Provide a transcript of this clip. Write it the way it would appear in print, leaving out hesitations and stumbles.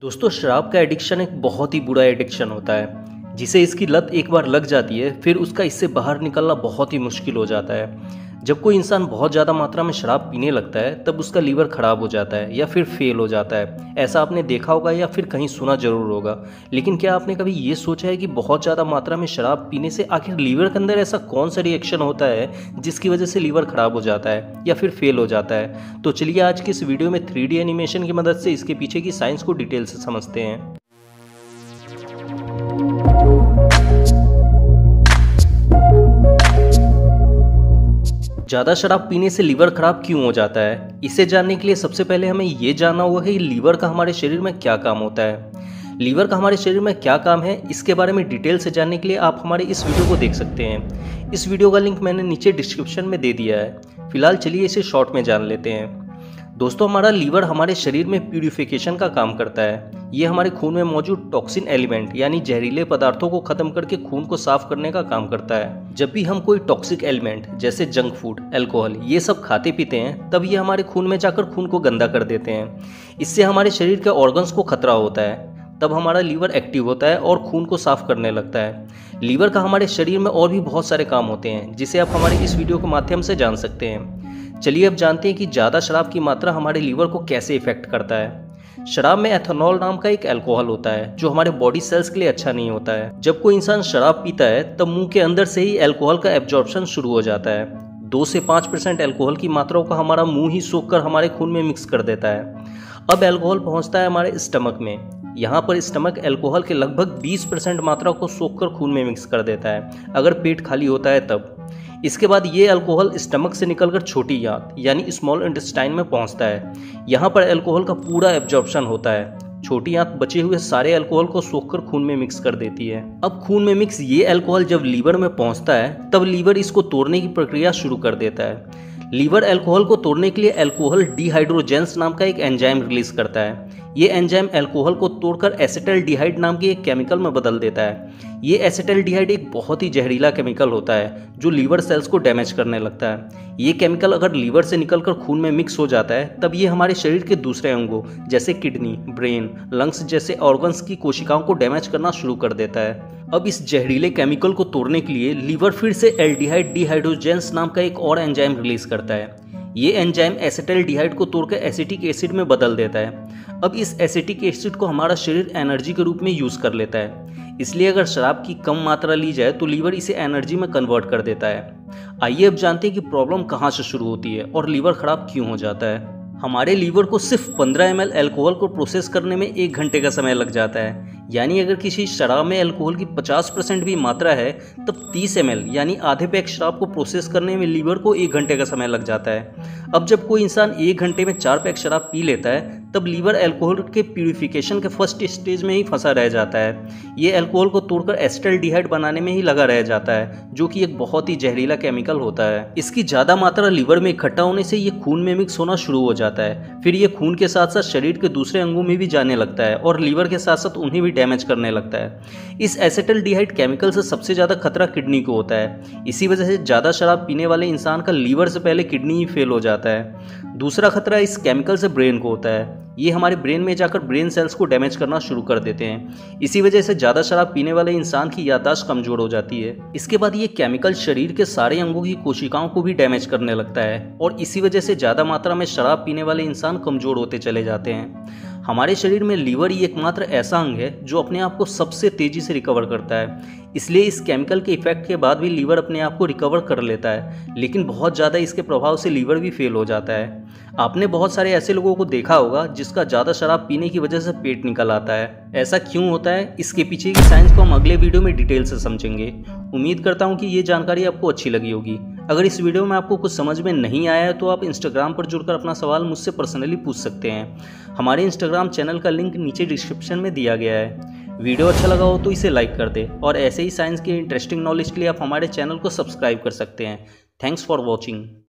दोस्तों, शराब का एडिक्शन एक बहुत ही बुरा एडिक्शन होता है जिसे इसकी लत एक बार लग जाती है फिर उसका इससे बाहर निकलना बहुत ही मुश्किल हो जाता है। जब कोई इंसान बहुत ज़्यादा मात्रा में शराब पीने लगता है तब उसका लीवर खराब हो जाता है या फिर फेल हो जाता है। ऐसा आपने देखा होगा या फिर कहीं सुना जरूर होगा। लेकिन क्या आपने कभी ये सोचा है कि बहुत ज़्यादा मात्रा में शराब पीने से आखिर लीवर के अंदर ऐसा कौन सा रिएक्शन होता है जिसकी वजह से लीवर खराब हो जाता है या फिर फेल हो जाता है? तो चलिए आज की इस वीडियो में 3D एनिमेशन की मदद से इसके पीछे की साइंस को डिटेल से समझते हैं। ज़्यादा शराब पीने से लीवर खराब क्यों हो जाता है, इसे जानने के लिए सबसे पहले हमें ये जानना होगा कि लीवर का हमारे शरीर में क्या काम होता है। लीवर का हमारे शरीर में क्या काम है, इसके बारे में डिटेल से जानने के लिए आप हमारे इस वीडियो को देख सकते हैं। इस वीडियो का लिंक मैंने नीचे डिस्क्रिप्शन में दे दिया है। फिलहाल चलिए इसे शॉर्ट में जान लेते हैं। दोस्तों, हमारा लीवर हमारे शरीर में प्यूरिफिकेशन का काम करता है। ये हमारे खून में मौजूद टॉक्सिन एलिमेंट यानी जहरीले पदार्थों को खत्म करके खून को साफ करने का काम करता है। जब भी हम कोई टॉक्सिक एलिमेंट जैसे जंक फूड, अल्कोहल ये सब खाते पीते हैं तब ये हमारे खून में जाकर खून को गंदा कर देते हैं। इससे हमारे शरीर के ऑर्गन्स को खतरा होता है। तब हमारा लीवर एक्टिव होता है और खून को साफ करने लगता है। लीवर का हमारे शरीर में और भी बहुत सारे काम होते हैं जिसे आप हमारे इस वीडियो के माध्यम से जान सकते हैं। चलिए अब जानते हैं कि ज़्यादा शराब की मात्रा हमारे लीवर को कैसे इफेक्ट करता है। शराब में एथेनॉल नाम का एक अल्कोहल होता है जो हमारे बॉडी सेल्स के लिए अच्छा नहीं होता है। जब कोई इंसान शराब पीता है तब मुंह के अंदर से ही अल्कोहल का एब्जॉर्प्शन शुरू हो जाता है। 2 से 5% अल्कोहल की मात्रा को हमारा मुंह ही सोख कर हमारे खून में मिक्स कर देता है। अब अल्कोहल पहुंचता है हमारे स्टमक में। यहाँ पर स्टमक अल्कोहल के लगभग 20% मात्रा को सोख कर खून में मिक्स कर देता है अगर पेट खाली होता है तब। इसके बाद ये अल्कोहल स्टमक से निकलकर छोटी आंत यानी स्मॉल इंटेस्टाइन में पहुंचता है। यहाँ पर अल्कोहल का पूरा एब्जॉर्प्शन होता है। छोटी आंत बचे हुए सारे अल्कोहल को सोखकर खून में मिक्स कर देती है। अब खून में मिक्स ये अल्कोहल जब लीवर में पहुंचता है तब लीवर इसको तोड़ने की प्रक्रिया शुरू कर देता है। लीवर अल्कोहल को तोड़ने के लिए अल्कोहल डिहाइड्रोजेंस नाम का एक एंजाइम रिलीज करता है। ये एंजाइम अल्कोहल को तोड़कर एसिटल्डिहाइड नाम के एक केमिकल में बदल देता है। ये एसिटल्डिहाइड एक बहुत ही जहरीला केमिकल होता है जो लीवर सेल्स को डैमेज करने लगता है। ये केमिकल अगर लीवर से निकलकर खून में मिक्स हो जाता है तब ये हमारे शरीर के दूसरे अंगों जैसे किडनी, ब्रेन, लंग्स जैसे ऑर्गन्स की कोशिकाओं को डैमेज करना शुरू कर देता है। अब इस जहरीले केमिकल को तोड़ने के लिए लीवर फिर से एल्डिहाइड डिहाइड्रोजेंस नाम का एक और एंजाइम रिलीज करता है। ये एंजाइम एसिटल्डिहाइड को तोड़कर एसिटिक एसिड में बदल देता है। अब इस एसिटिक एसिड को हमारा शरीर एनर्जी के रूप में यूज कर लेता है। इसलिए अगर शराब की कम मात्रा ली जाए तो लीवर इसे एनर्जी में कन्वर्ट कर देता है। आइए अब जानते हैं कि प्रॉब्लम कहाँ से शुरू होती है और लीवर खराब क्यों हो जाता है। हमारे लीवर को सिर्फ 15 ml अल्कोहल को प्रोसेस करने में 1 घंटे का समय लग जाता है। यानी अगर किसी शराब में अल्कोहल की 50% भी मात्रा है तब 30 ml यानी आधे पैक शराब को प्रोसेस करने में लीवर को 1 घंटे का समय लग जाता है। अब जब कोई इंसान 1 घंटे में 4 पैक शराब पी लेता है तब लीवर अल्कोहल के प्यूरिफिकेशन के फर्स्ट स्टेज में ही फंसा रह जाता है। ये अल्कोहल को तोड़कर एसिटल्डिहाइड बनाने में ही लगा रह जाता है जो कि एक बहुत ही जहरीला केमिकल होता है। इसकी ज़्यादा मात्रा लीवर में इकट्ठा होने से ये खून में मिक्स होना शुरू हो जाता है। फिर ये खून के साथ साथ शरीर के दूसरे अंगों में भी जाने लगता है और लीवर के साथ साथ उन्हें भी डैमेज करने लगता है। इस एसिटल्डिहाइड केमिकल से सबसे ज़्यादा खतरा किडनी को होता है। इसी वजह से ज़्यादा शराब पीने वाले इंसान का लीवर से पहले किडनी ही फेल हो जाता है। दूसरा खतरा इस केमिकल से ब्रेन को होता है। ये हमारे ब्रेन में जाकर ब्रेन सेल्स को डैमेज करना शुरू कर देते हैं। इसी वजह से ज़्यादा शराब पीने वाले इंसान की याददाश्त कमजोर हो जाती है। इसके बाद ये केमिकल शरीर के सारे अंगों की कोशिकाओं को भी डैमेज करने लगता है और इसी वजह से ज़्यादा मात्रा में शराब पीने वाले इंसान कमजोर होते चले जाते हैं। हमारे शरीर में लीवर ही एकमात्र ऐसा अंग है जो अपने आप को सबसे तेजी से रिकवर करता है। इसलिए इस केमिकल के इफेक्ट के बाद भी लीवर अपने आप को रिकवर कर लेता है, लेकिन बहुत ज़्यादा इसके प्रभाव से लीवर भी फेल हो जाता है। आपने बहुत सारे ऐसे लोगों को देखा होगा जिसका ज़्यादा शराब पीने की वजह से पेट निकल आता है। ऐसा क्यों होता है, इसके पीछे की साइंस को हम अगले वीडियो में डिटेल से समझेंगे। उम्मीद करता हूँ कि ये जानकारी आपको अच्छी लगी होगी। अगर इस वीडियो में आपको कुछ समझ में नहीं आया है तो आप इंस्टाग्राम पर जुड़कर अपना सवाल मुझसे पर्सनली पूछ सकते हैं। हमारे इंस्टाग्राम चैनल का लिंक नीचे डिस्क्रिप्शन में दिया गया है। वीडियो अच्छा लगा हो तो इसे लाइक कर दे और ऐसे ही साइंस की इंटरेस्टिंग नॉलेज के लिए आप हमारे चैनल को सब्सक्राइब कर सकते हैं। Thanks for watching.